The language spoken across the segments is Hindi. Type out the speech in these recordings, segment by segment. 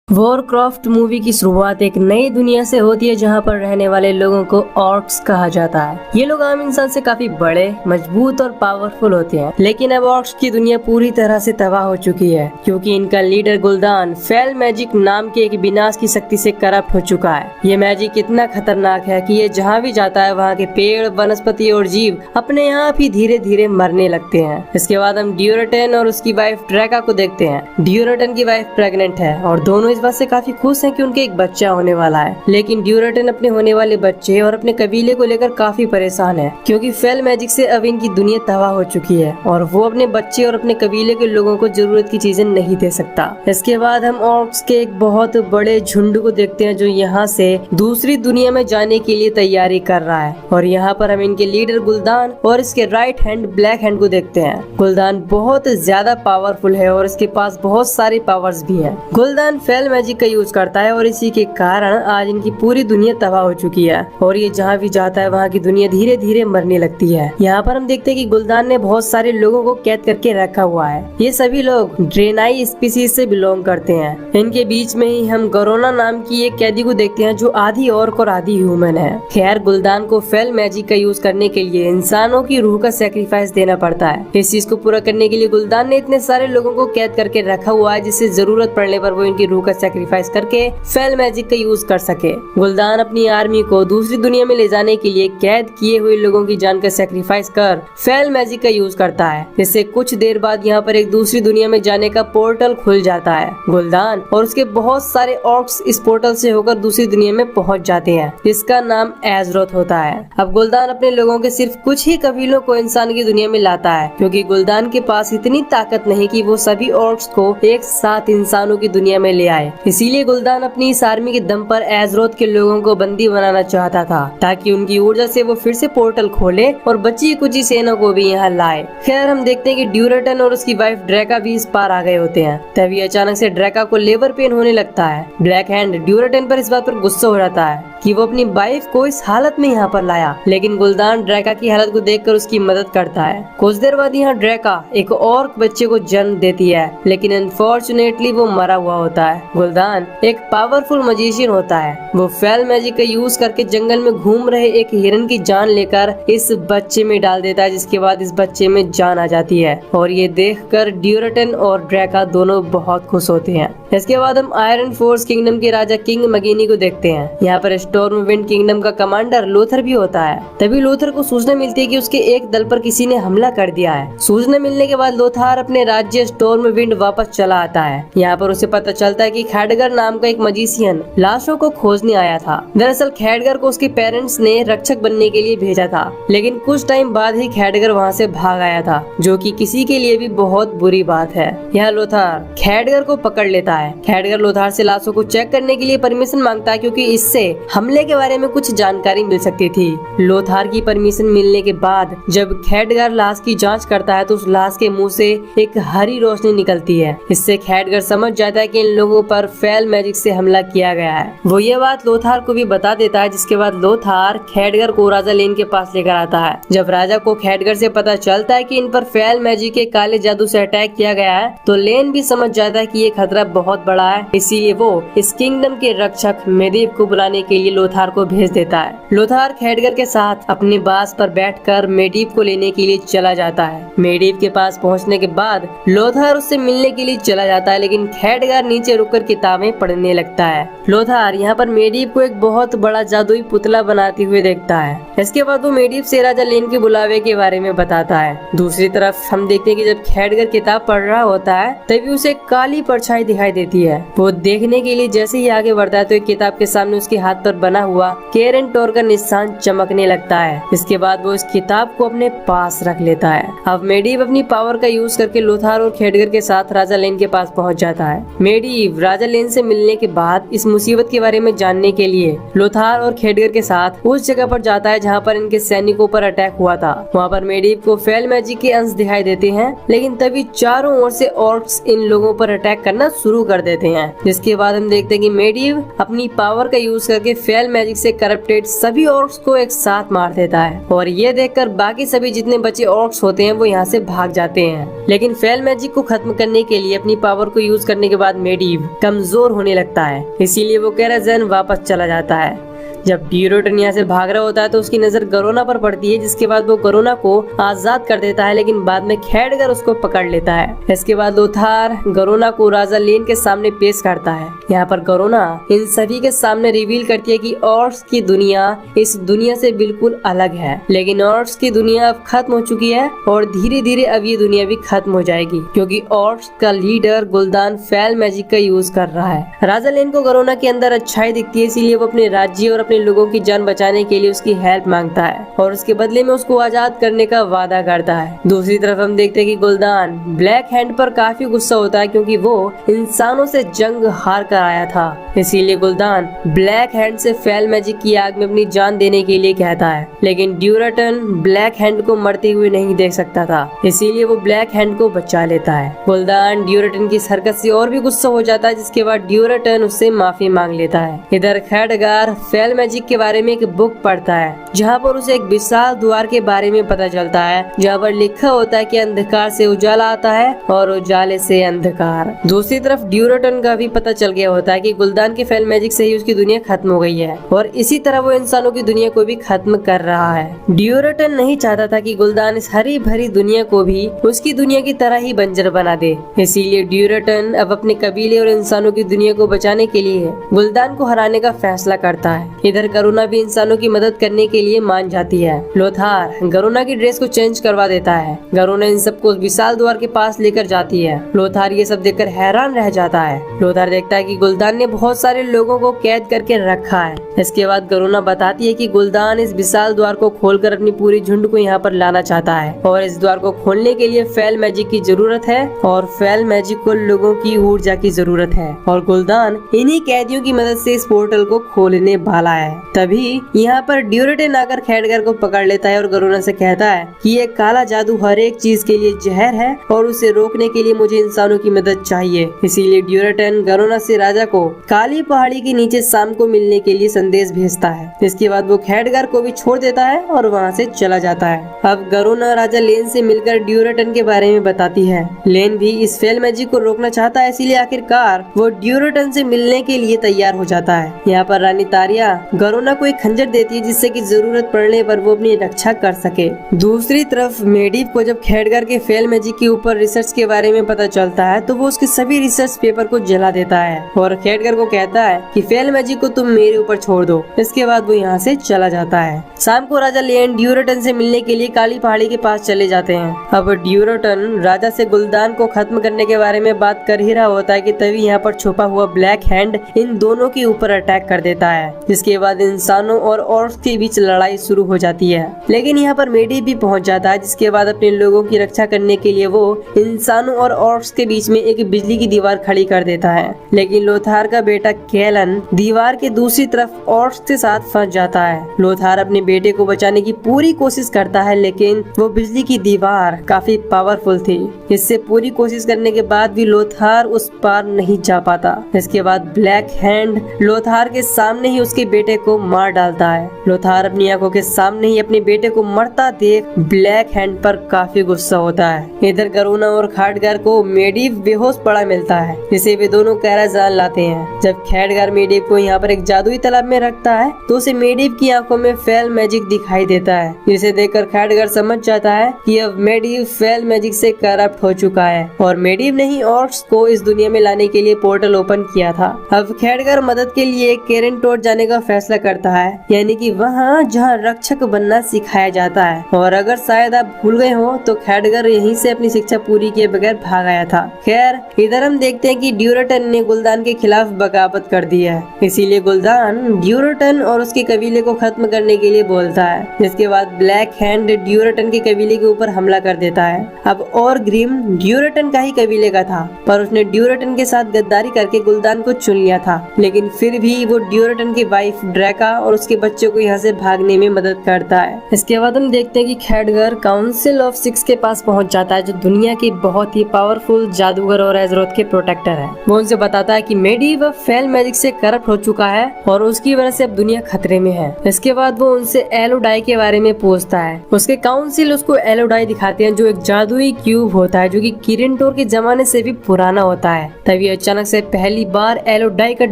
वॉरक्राफ्ट मूवी की शुरुआत एक नई दुनिया से होती है जहां पर रहने वाले लोगों को ऑर्क्स कहा जाता है। ये लोग आम इंसान से काफी बड़े, मजबूत और पावरफुल होते हैं, लेकिन अब ऑर्क्स की दुनिया पूरी तरह से तबाह हो चुकी है क्योंकि इनका लीडर गुल्दान फेल मैजिक नाम के एक विनाश की शक्ति से करप्ट हो चुका है। ये मैजिक इतना खतरनाक है कि ये जहाँ भी जाता है वहाँ के पेड़, वनस्पति और जीव अपने आप ही धीरे धीरे मरने लगते हैं। इसके बाद हम ड्यूरेटन और उसकी वाइफ ड्रैका को देखते हैं। ड्यूरेटन की वाइफ प्रेग्नेंट है और दोनों इस बात से काफी खुश हैं कि उनके एक बच्चा होने वाला है, लेकिन ड्यूरेटन अपने होने वाले बच्चे और अपने कबीले को लेकर काफी परेशान है क्योंकि फेल मैजिक से अब इनकी दुनिया तबाह हो चुकी है और वो अपने बच्चे और अपने कबीले के लोगों को जरूरत की चीजें नहीं दे सकता। इसके बाद हम ऑर्क्स के एक बहुत बड़े झुंड को देखते हैं जो यहाँ से दूसरी दुनिया में जाने के लिए तैयारी कर रहा है और यहाँ पर हम इनके लीडर गुल्दान और इसके राइट हैंड ब्लैक हैंड को देखते हैं। गुल्दान बहुत ज्यादा पावरफुल है और इसके पास बहुत सारी पावर्स भी हैं। गुल्दान फेल मैजिक का यूज करता है और इसी के कारण आज इनकी पूरी दुनिया तबाह हो चुकी है और ये जहाँ भी जाता है वहाँ की दुनिया धीरे धीरे मरने लगती है। यहाँ पर हम देखते हैं कि गुल्दान ने बहुत सारे लोगों को कैद करके रखा हुआ है। ये सभी लोग ड्रेनाई स्पीसीज से बिलोंग करते हैं। इनके बीच में ही हम गरोना नाम की एक कैदी को देखते हैं जो आधी ऑर्क और आधी ह्यूमन है। खैर, गुल्दान को फेल मैजिक का यूज करने के लिए इंसानों की रूह का सेक्रीफाइस देना पड़ता है। इस चीज को पूरा करने के लिए गुल्दान ने इतने सारे लोगों को कैद करके रखा हुआ है जिससे जरूरत पड़ने पर वो इनकी रूह का सेक्रीफाइस करके फेल मैजिक का यूज कर सके। गुल्दान अपनी आर्मी को दूसरी दुनिया में ले जाने के लिए कैद किए हुए लोगों की जान का सेक्रीफाइस कर फेल मैजिक का यूज करता है। इससे कुछ देर बाद यहाँ पर एक दूसरी दुनिया में जाने का पोर्टल खुल जाता है। गुल्दान और उसके बहुत सारे ऑर्क्स इस पोर्टल से होकर दूसरी दुनिया में पहुँच जाते हैं जिसका नाम एजरोथ होता है। अब गुल्दान अपने लोगों के सिर्फ कुछ ही कबीलों को इंसान की दुनिया में लाता है क्योंकि गुल्दान के पास इतनी ताकत नहीं कि वो सभी ऑर्क्स को एक साथ इंसानों की दुनिया में ले आए। इसीलिए गुल्दान अपनी इस आर्मी के दम पर एजरोथ के लोगों को बंदी बनाना चाहता था ताकि उनकी ऊर्जा से वो फिर से पोर्टल खोले और बची कुची सेना को भी यहाँ लाए। खैर, हम देखते हैं कि ड्यूरेटन और उसकी वाइफ ड्रैका भी इस पार आ गए होते हैं। तभी अचानक से ड्रैका को लेबर पेन होने लगता है। ब्लैक हैंड ड्यूरेटन पर इस बात पर गुस्सा हो जाता है कि वो अपनी वाइफ को इस हालत में यहाँ पर लाया, लेकिन गुल्दान ड्रैका की हालत को देखकर उसकी मदद करता है। कुछ देर बाद यहाँ ड्रैका एक और बच्चे को जन्म देती है, लेकिन अनफॉर्चुनेटली वो मरा हुआ होता है। गुल्दान एक पावरफुल मजिशियन होता है। वो फेल मैजिक का यूज करके जंगल में घूम रहे एक हिरन की जान लेकर इस बच्चे में डाल देता है, जिसके बाद इस बच्चे में जान आ जाती है और ये देखकर ड्यूरेटन और ड्रैका दोनों बहुत खुश होते हैं। इसके बाद हम आयरन फोर्स किंगडम के राजा किंग मगीनी को देखते हैं। यहाँ पर स्टॉर्म विंड किंगडम का कमांडर लोथर भी होता है। तभी लोथर को सूचना मिलती है कि उसके एक दल पर किसी ने हमला कर दिया है। सूचना मिलने के बाद लोथार अपने राज्य स्टॉर्म विंड वापस चला आता है। यहाँ पर उसे पता चलता है कि खैडगर नाम का एक मजिशियन लाशों को खोजने आया था। दरअसल खैडगर को उसके पेरेंट्स ने रक्षक बनने के लिए भेजा था, लेकिन कुछ टाइम बाद ही खैडगर वहाँ से भाग आया था, जो कि किसी के लिए भी बहुत बुरी बात है। यहाँ लोथार खैडगर को पकड़ लेता है। खैडगर लोथार से लाशों को चेक करने के लिए परमिशन मांगता है क्योंकि इससे हमले के बारे में कुछ जानकारी मिल सकती थी। लोथार की परमिशन मिलने के बाद जब खैडगर लाश की जांच करता है तो उस लाश के मुंह से एक हरी रोशनी निकलती है। इससे खैडगर समझ जाता है कि इन लोगों पर फेल मैजिक से हमला किया गया है। वो ये बात लोथार को भी बता देता है, जिसके बाद लोथार खैडगर को राजा लेन के पास लेकर आता है। जब राजा को खैडगर से पता चलता है कि इन पर फेल मैजिक के काले जादू से अटैक किया गया है तो लेन भी समझ जाता है कि ये खतरा बहुत बड़ा है। इसीलिए वो इस किंगडम के रक्षक मेडीव को बुलाने के लिए लोथार को भेज देता है। लोथार खैडगर के साथ अपने बास पर बैठकर मेडीव को लेने के लिए चला जाता है। मेडीव के पास पहुंचने के बाद लोथार उससे मिलने के लिए चला जाता है, लेकिन खैडगर नीचे रुककर किताबें पढ़ने लगता है। लोथार यहाँ पर मेडीव को एक बहुत बड़ा जादुई पुतला बनाते हुए देखता है। इसके बाद वो मेडीव से राजा लेन के बुलावे के बारे में बताता है। दूसरी तरफ हम देखते हैं कि जब खैडगर किताब पढ़ रहा होता है तभी उसे काली परछाई दिखाई देती है। वो देखने के लिए जैसे ही आगे बढ़ता है तो एक किताब के सामने उसके हाथ पर बना हुआ केरन टोर का निशान चमकने लगता है। इसके बाद वो इस किताब को अपने पास रख लेता है। अब मेडीव अपनी पावर का यूज करके लोथार और खैडगर के साथ राजा लेन के पास पहुंच जाता है। मेडीव राजा लेन से मिलने के बाद इस मुसीबत के बारे में जानने के लिए लोथार और खैडगर के साथ उस जगह पर जाता है जहां पर इनके सैनिकों पर अटैक हुआ था। वहां पर मेडीव को फेल मैजिक के अंश दिखाई देते हैं, लेकिन तभी चारों ओर से ऑर्क्स इन लोगों पर अटैक करना शुरू कर देते हैं। जिसके बाद हम देखते हैं कि मेडीव अपनी पावर का यूज करके फेल मैजिक से करप्टेड सभी ऑर्क्स को एक साथ मार देता है और ये देखकर बाकी सभी जितने बचे ऑर्क्स होते हैं वो यहाँ से भाग जाते हैं। लेकिन फेल मैजिक को खत्म करने के लिए अपनी पावर को यूज करने के बाद मेडिव कमजोर होने लगता है, इसीलिए वो कैराज़न वापस चला जाता है। जब ड्यूरेटन यहाँ से भाग रहा होता है तो उसकी नजर गरोना पर पड़ती है, जिसके बाद वो गरोना को आजाद कर देता है, लेकिन बाद में खैडगर उसको पकड़ लेता है। इसके बाद लोथार गरोना को राजा लेन के सामने पेश करता है। यहाँ पर गरोना इन सभी के सामने रिवील करती है कि ऑर्क्स की दुनिया इस दुनिया से बिल्कुल अलग है, लेकिन ऑर्क्स की दुनिया अब खत्म हो चुकी है और धीरे धीरे अब ये दुनिया भी खत्म हो जाएगी, क्योंकि ऑर्क्स का लीडर गुलदान फेल मैजिक का यूज कर रहा है। राजा लेन को गरोना के अंदर अच्छाई दिखती है, इसीलिए वो अपने राज्य और अपने लोगों की जान बचाने के लिए उसकी हेल्प मांगता है और उसके बदले में उसको आजाद करने का वादा करता है। दूसरी तरफ हम देखते हैं कि गुलदान ब्लैक हैंड पर काफी गुस्सा होता है, क्योंकि वो इंसानों से जंग हार कर आया था। इसीलिए गुलदान ब्लैक हैंड से फेल मैजिक की आग में अपनी जान देने के लिए कहता है, लेकिन ड्यूरेटन ब्लैक हैंड को मरते हुए नहीं देख सकता था, इसीलिए वो ब्लैक हैंड को बचा लेता है। गुलदान ड्यूरेटन की इस हरकत से और भी गुस्सा हो जाता है, जिसके बाद ड्यूरेटन उससे माफी मांग लेता है। इधर खैडगार फेल मैजिक के बारे में एक बुक पढ़ता है, जहाँ पर उसे एक विशाल द्वार के बारे में पता चलता है, जहाँ पर लिखा होता है कि अंधकार से उजाला आता है और उजाले से अंधकार। दूसरी तरफ ड्यूरेटन का भी पता चल गया होता है कि गुलदान के फेल मैजिक से ही उसकी दुनिया खत्म हो गई है और इसी तरह वो इंसानों की दुनिया को भी खत्म कर रहा है। ड्यूरेटन नहीं चाहता था कि गुलदान इस हरी भरी दुनिया को भी उसकी दुनिया की तरह ही बंजर बना दे, इसीलिए ड्यूरेटन अब अपने कबीले और इंसानों की दुनिया को बचाने के लिए गुलदान को हराने का फैसला करता है। इधर गरोना भी इंसानों की मदद करने के लिए मान जाती है। लोथार गरोना की ड्रेस को चेंज करवा देता है। गरोना इन सबको विशाल द्वार के पास लेकर जाती है। लोथार ये सब देखकर हैरान रह जाता है। लोथार देखता है कि गुलदान ने बहुत सारे लोगों को कैद करके रखा है। इसके बाद गरोना बताती है कि गुलदान इस विशाल द्वार को खोलकर अपनी पूरी झुंड को यहाँ पर लाना चाहता है और इस द्वार को खोलने के लिए फेल मैजिक की जरूरत है और फेल मैजिक को लोगों की ऊर्जा की जरूरत है और गुलदान इन्हीं कैदियों की मदद से इस पोर्टल को खोलने वाला है। तभी यहाँ पर ड्यूरेटन आकर खैडगर को पकड़ लेता है और गरोना से कहता है कि ये काला जादू हर एक चीज के लिए जहर है और उसे रोकने के लिए मुझे इंसानों की मदद चाहिए। इसीलिए ड्यूरेटन गरोना से राजा को काली पहाड़ी के नीचे शाम को मिलने के लिए संदेश भेजता है। इसके बाद वो खैडगर को भी छोड़ देता है और वहाँ से चला जाता है। अब गरोना राजा लेन से मिलकर ड्यूरेटन के बारे में बताती है। लेन भी इस फेल मैजिक को रोकना चाहता है, इसीलिए आखिरकार वो ड्यूरेटन से मिलने के लिए तैयार हो जाता है। यहाँ पर रानी तारिया गरोना को एक खंजर देती है, जिससे कि जरूरत पड़ने पर वो अपनी रक्षा कर सके। दूसरी तरफ मेडिव को जब खैडगर के फेल मैजिक के ऊपर रिसर्च के बारे में पता चलता है तो वो उसके सभी रिसर्च पेपर को जला देता है और खैडगर को कहता है कि फेल मैजिक को तुम मेरे ऊपर छोड़ दो। इसके बाद वो यहाँ से चला जाता है। शाम को राजा लेन ड्यूरेटन से मिलने के लिए काली पहाड़ी के पास चले जाते हैं। अब ड्यूरेटन राजा से गुलदान को खत्म करने के बारे में बात कर ही रहा होता है कि तभी यहाँ पर छुपा हुआ ब्लैक हैंड इन दोनों के ऊपर अटैक कर देता है, जिसके बाद इंसानों और ऑर्क्स के बीच लड़ाई शुरू हो जाती है। लेकिन यहाँ पर मेडिव भी पहुँच जाता है, जिसके बाद अपने लोगों की रक्षा करने के लिए वो इंसानों और ऑर्क्स के बीच में एक बिजली की दीवार खड़ी कर देता है। लेकिन लोथार का बेटा कैलन दीवार के दूसरी तरफ ऑर्क्स के साथ फंस जाता है। लोथार अपने बेटे को बचाने की पूरी कोशिश करता है, लेकिन वो बिजली की दीवार काफी पावरफुल थी। इससे पूरी कोशिश करने के बाद भी लोथार उस पार नहीं जा पाता। इसके बाद ब्लैक हैंड लोथार के सामने ही उसके बेटे को मार डालता है। लोथार अपनी आंखों के सामने ही अपने बेटे को मरता देख ब्लैक हैंड पर काफी गुस्सा होता है। इधर गरोना और खैडगर को मेडिव बेहोश पड़ा मिलता है, जिसे वे दोनों कैराज़न लाते हैं। जब खैडगर मेडिव को यहाँ पर एक जादुई तालाब में रखता है तो उसे मेडिव की आंखों में फेल मैजिक दिखाई देता है, जिसे देखकर खैडगर समझ जाता है कि अब मेडिव फेल मैजिक से करप्ट हो चुका है और मेडिव ने ही ऑर्क्स को इस दुनिया में लाने के लिए पोर्टल ओपन किया था। अब खैडगर मदद के लिए केरेंटोर जाने का फैसला करता है, यानी कि वहाँ जहाँ रक्षक बनना सिखाया जाता है। और अगर शायद आप भूल गए हो तो खैडगर यहीं से अपनी शिक्षा पूरी किए बगैर भाग आया था। खैर इधर हम देखते हैं कि ड्यूरेटन ने गुलदान के खिलाफ बगावत कर दी है, इसीलिए गुलदान ड्यूरेटन और उसके कबीले को खत्म करने के लिए बोलता है। जिसके बाद ब्लैक हैंड ड्यूरेटन के कबीले के ऊपर हमला कर देता है। अब और ग्रिम ड्यूरेटन का ही कबीले का था, पर उसने ड्यूरेटन के साथ गद्दारी करके गुलदान को चुन लिया था, लेकिन फिर भी वो ड्यूरेटन की वाइफ मेडीव ड्रैका और उसके बच्चों को यहाँ से भागने में मदद करता है। इसके बाद हम देखते हैं कि खैडगर काउंसिल ऑफ सिक्स के पास पहुंच जाता है, जो दुनिया की बहुत ही पावरफुल जादूगर और एजरोथ के प्रोटेक्टर है। वो उनसे बताता है कि मेडीव अब फेल मैजिक से करप्ट हो चुका है और उसकी वजह से अब दुनिया खतरे में है। इसके बाद वो उनसे एलोडाई के बारे में पूछता है। उसके काउंसिल उसको एलोडाई दिखाते हैं, जो एक जादुई क्यूब होता है जो कि किरिनटोर के जमाने से भी पुराना होता है। तभी अचानक से पहली बार एलोडाई का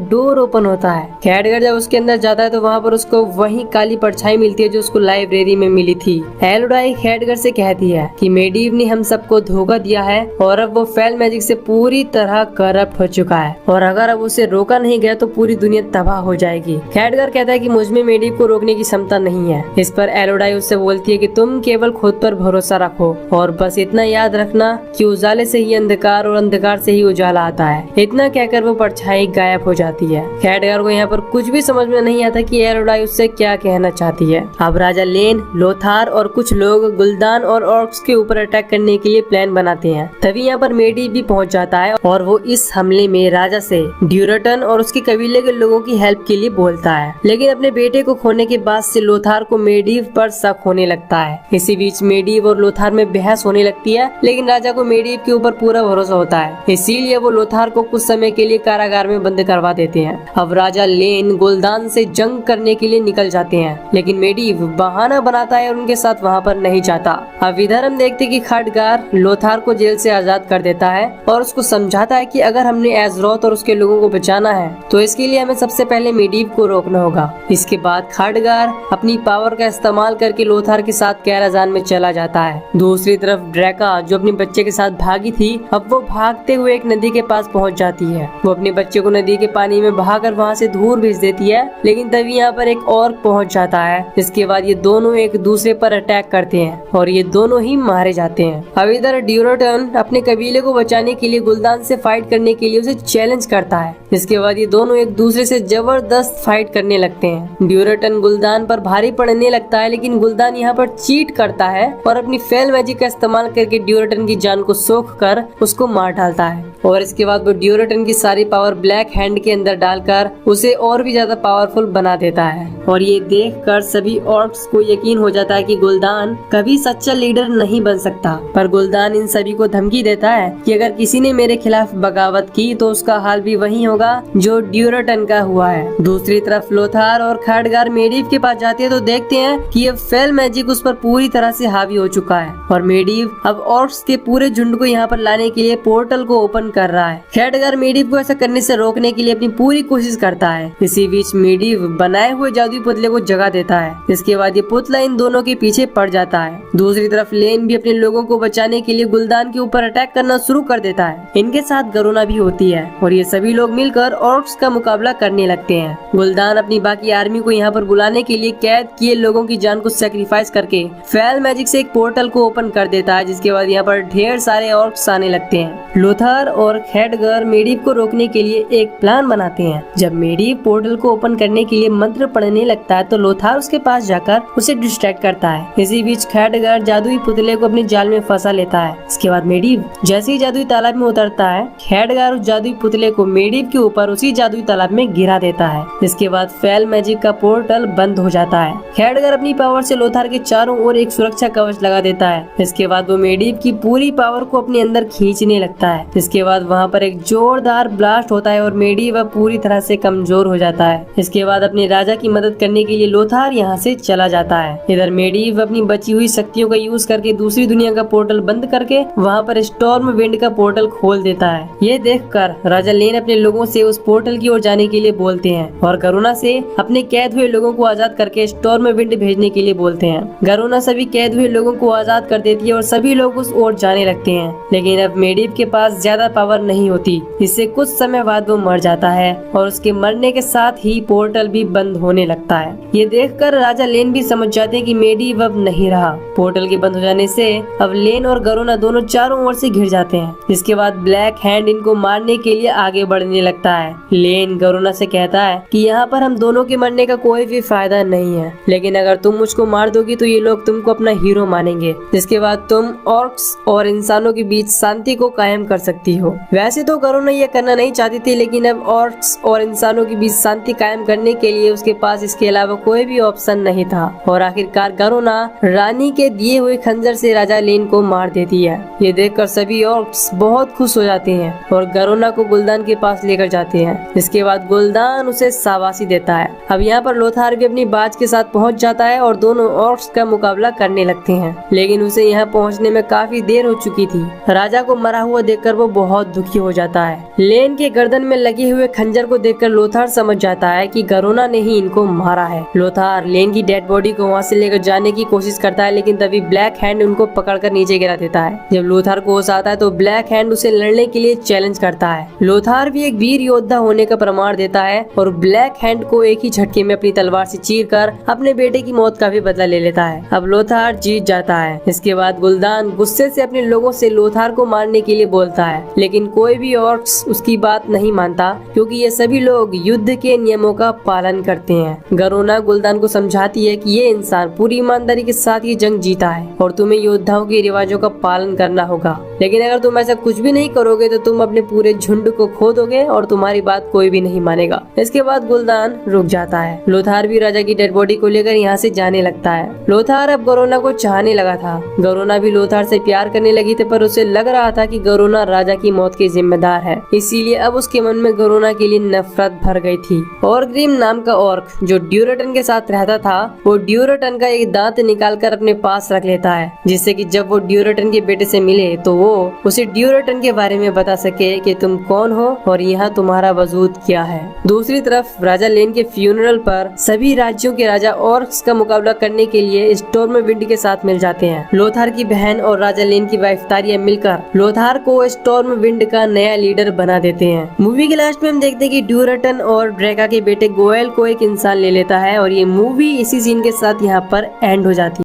डोर ओपन होता है। खैडगर जब उसके अंदर जाता है तो वहाँ पर उसको वही काली परछाई मिलती है जो उसको लाइब्रेरी में मिली थी। एलोडाई खैडगर से कहती है कि मेडीव ने हम सबको धोखा दिया है और अब वो फेल मैजिक से पूरी तरह करप्ट हो चुका है और अगर अब उसे रोका नहीं गया तो पूरी दुनिया तबाह हो जाएगी। खैडगर कहता है कि मुझमें मेडीव को रोकने की क्षमता नहीं है। इस पर एलोडाई उससे बोलती है कि तुम केवल खुद पर भरोसा रखो और बस इतना याद रखना कि उजाले से ही अंधकार और अंधकार से ही उजाला आता है। इतना कहकर वो परछाई गायब हो जाती है। खैडगर को यहाँ पर कुछ भी समझ में नहीं आता कि एलोडाई उससे क्या कहना चाहती है। अब राजा लेन, लोथार और कुछ लोग गुल्दान और ऑर्क्स के ऊपर अटैक करने के लिए प्लान बनाते हैं। तभी यहाँ पर मेडीव भी पहुंच जाता है और वो इस हमले में राजा से ड्यूरटन और उसके कबीले के लोगों की हेल्प के लिए बोलता है, लेकिन अपने बेटे को खोने के बाद से लोथार को मेडीव पर शक होने लगता है। इसी बीच मेडीव और लोथार में बहस होने लगती है, लेकिन राजा को मेडीव के ऊपर पूरा भरोसा होता है, इसीलिए वो लोथार को कुछ समय के लिए कारागार में बंद करवा देते हैं। अब राजा लेन गुल्दान से जंग करने के लिए निकल जाते हैं, लेकिन मेडीव बहाना बनाता है और उनके साथ वहाँ पर नहीं जाता। अब इधर हम देखते कि खैडगर लोथार को जेल से आजाद कर देता है और उसको समझाता है कि अगर हमने एजरोथ और उसके लोगों को बचाना है तो इसके लिए हमें सबसे पहले मेडीव को रोकना होगा। इसके बाद खैडगर अपनी पावर का इस्तेमाल करके लोथार के साथ कैराजान में चला जाता है। दूसरी तरफ ड्रैका जो अपने बच्चे के साथ भागी थी, अब वो भागते हुए एक नदी के पास पहुंच जाती है। वो अपने बच्चे को नदी के पानी में बहाकर वहां से दूर भेज देती है, लेकिन तभी यहाँ पर एक और पहुंच जाता है। इसके बाद ये दोनों एक दूसरे पर अटैक करते हैं और ये दोनों ही मारे जाते हैं। अब इधर ड्यूरटन अपने कबीले को बचाने के लिए गुल्दान से फाइट करने के लिए उसे चैलेंज करता है। इसके बाद ये दोनों एक दूसरे से जबरदस्त फाइट करने लगते हैं। ड्यूरटन गुल्दान पर भारी पड़ने लगता है, लेकिन गुल्दान यहाँ पर चीट करता है और अपनी फेल मैजिक का इस्तेमाल करके ड्यूरटन की जान को सोख कर उसको मार डालता है। और इसके बाद वो ड्यूरटन की सारी पावर ब्लैक हैंड के अंदर डालकर उसे और भी ज्यादा पावरफुल बना देता है। और ये देखकर सभी ऑर्क्स को यकीन हो जाता है कि गुल्दान कभी सच्चा लीडर नहीं बन सकता। पर गुल्दान इन सभी को धमकी देता है कि अगर किसी ने मेरे खिलाफ बगावत की तो उसका हाल भी वही होगा जो ड्यूरटन का हुआ है। दूसरी तरफ लोथार और खैडगर मेडीव के पास जाते हैं तो देखते हैं कि ये फेल मैजिक उस पर पूरी तरह से हावी हो चुका है और मेडीव अब ऑर्क्स के पूरे झुंड को यहाँ पर लाने के लिए पोर्टल को ओपन कर रहा है। खैडगर मेडीव को ऐसा करने से रोकने के लिए अपनी पूरी कोशिश करता है। इसी बीच मेडीव बनाए हुए जादुई पुतले को जगा देता है। इसके बाद ये पुतला इन दोनों के पीछे पड़ जाता है। दूसरी तरफ लेन भी अपने लोगों को बचाने के लिए गुल्दान के ऊपर अटैक करना शुरू कर देता है। इनके साथ गरुना भी होती है और ये सभी लोग मिलकर ऑर्क्स का मुकाबला करने लगते हैं। गुल्दान अपनी बाकी आर्मी को यहाँ पर बुलाने के लिए कैद किए लोगों की जान को सैक्रिफाइस करके फेल मैजिक से एक पोर्टल को ओपन कर देता है, जिसके बाद यहाँ पर ढेर सारे ऑर्क्स आने लगते हैं। लोथार और खैडगर मेडीव को रोकने के लिए एक प्लान बनाते हैं। जब मेडीव पोर्टल को ओपन करने के लिए मंत्र पढ़ने लगता है तो लोथार उसके पास जाकर उसे डिस्ट्रैक्ट करता है। इसी बीच खैडगर जादुई पुतले को अपने जाल में फंसा लेता है। इसके बाद मेडीव जैसे ही जादुई तालाब में उतरता है, खैडगर उस जादुई पुतले को मेडीव के ऊपर उसी जादुई तालाब में गिरा देता है। इसके बाद फेल मैजिक का पोर्टल बंद हो जाता है। खैडगर अपनी पावर से लोथार के चारों ओर एक सुरक्षा कवच लगा देता है। इसके बाद वो मेडीव की पूरी पावर को अपने अंदर खींचने लगता है। इसके बाद वहाँ पर एक जोरदार ब्लास्ट होता है और मेडीव पूरी तरह से कमजोर हो जाता है। इसके बाद अपने राजा की मदद करने के लिए लोथार यहाँ से चला जाता है। इधर मेडीव अपनी बची हुई शक्तियों का यूज करके दूसरी दुनिया का पोर्टल बंद करके वहाँ पर स्टॉर्म विंड का पोर्टल खोल देता है। ये देखकर राजा लेन अपने लोगों से उस पोर्टल की ओर जाने के लिए बोलते हैं और गरुना से अपने कैद हुए लोगों को आजाद करके स्टॉर्म विंड भेजने के लिए बोलते हैं। गरुना सभी कैद हुए लोगों को आजाद कर देती है और सभी लोग उस ओर जाने लगते हैं, लेकिन अब मेडीव के पास ज्यादा पावर नहीं होती। इससे कुछ समय बाद वो मर जाता है और उसके मरने के साथ ही पोर्टल भी बंद होने लगता है। ये देखकर राजा लेन भी समझ जाते हैं कि मेडीव अब नहीं रहा। पोर्टल के बंद हो जाने से अब लेन और गरुना दोनों चारों ओर से घिर जाते हैं। इसके बाद ब्लैक हैंड इनको मारने के लिए आगे बढ़ने लगता है। लेन गरुना से कहता है कि यहाँ पर हम दोनों के मरने का कोई भी फायदा नहीं है, लेकिन अगर तुम मुझको मार दोगी तो ये लोग तुमको अपना हीरो मानेंगे। जिसके बाद तुम ऑर्क्स और इंसानों के बीच शांति को कायम कर सकती हो। वैसे तो गरुना ये करना नहीं चाहती थी, लेकिन अब ऑर्क्स और इंसानों के बीच शांति कायम करने करने के लिए उसके पास इसके अलावा कोई भी ऑप्शन नहीं था और आखिरकार गरुना रानी के दिए हुए खंजर से राजा लेन को मार देती है। ये देखकर सभी ऑर्क्स बहुत खुश हो जाते हैं और गरुना को गुलदान के पास लेकर जाते हैं। इसके बाद गुलदान उसे शाबाशी देता है। अब यहाँ पर लोथार भी अपनी बाज के साथ पहुँच जाता है और दोनों ऑर्क्स का मुकाबला करने लगते हैं, लेकिन उसे यहाँ पहुँचने में काफी देर हो चुकी थी। राजा को मरा हुआ देखकर वो बहुत दुखी हो जाता है। लेन के गर्दन में लगे हुए खंजर को देखकर लोथार समझ जाता है कि गरुना ने ही इनको मारा है। लोथार लेन की डेड बॉडी को वहाँ से लेकर जाने की कोशिश करता है, लेकिन तभी ब्लैक हैंड उनको पकड़कर नीचे गिरा देता है। जब लोथार को होश आता है तो ब्लैक हैंड उसे लड़ने के लिए चैलेंज करता है। लोथार भी एक वीर योद्धा होने का प्रमाण देता है और ब्लैक हैंड को एक ही झटके में अपनी तलवार से चीरकर अपने बेटे की मौत का भी बदला ले लेता है। अब लोथार जीत जाता है। इसके बाद गुलदान गुस्से से अपने लोगों से लोथार को मारने के लिए बोलता है, लेकिन कोई भी ऑर्क्स उसकी बात नहीं मानता क्योंकि ये सभी लोग युद्ध के नियमों का पालन करते हैं। गरुना गुलदान को समझाती है कि ये इंसान पूरी ईमानदारी के साथ ये जंग जीता है और तुम्हें योद्धाओं के रिवाजों का पालन करना होगा, लेकिन अगर तुम ऐसा कुछ भी नहीं करोगे तो तुम अपने पूरे झुंड को खो दोगे और तुम्हारी बात कोई भी नहीं मानेगा। इसके बाद गुलदान रुक जाता है। लोथार भी राजा की डेड बॉडी को लेकर यहाँ से जाने लगता है। लोथार अब गरुना को चाहने लगा था। गरुना भी लोथार से प्यार करने लगी थी, पर उसे लग रहा था कि गरुना राजा की मौत के जिम्मेदार है, इसीलिए अब उसके मन में गरुना के लिए नफरत भर गई थी। और ग्रीम नाम का ऑर्क जो ड्यूरेटन के साथ रहता था, वो ड्यूरेटन का एक दांत निकालकर अपने पास रख लेता है, जिससे कि जब वो ड्यूरेटन के बेटे से मिले तो वो उसे ड्यूरेटन के बारे में बता सके कि तुम कौन हो और यहाँ तुम्हारा वजूद क्या है। दूसरी तरफ राजा लेन के फ्यूनरल पर सभी राज्यों के राजा ऑर्क्स का मुकाबला करने के लिए स्टॉर्मविंड के साथ मिल जाते हैं। लोथार की बहन और राजा लेन की वाइफ तारिया मिलकर लोथार को स्टॉर्मविंड का नया लीडर बना देते हैं। मूवी के लास्ट में हम देखते हैं कि ड्यूरेटन और ड्रेका के बेटे गोयल को एक इंसान ले लेता है और ये मूवी इसी सीन के साथ यहाँ पर एंड हो जाती है।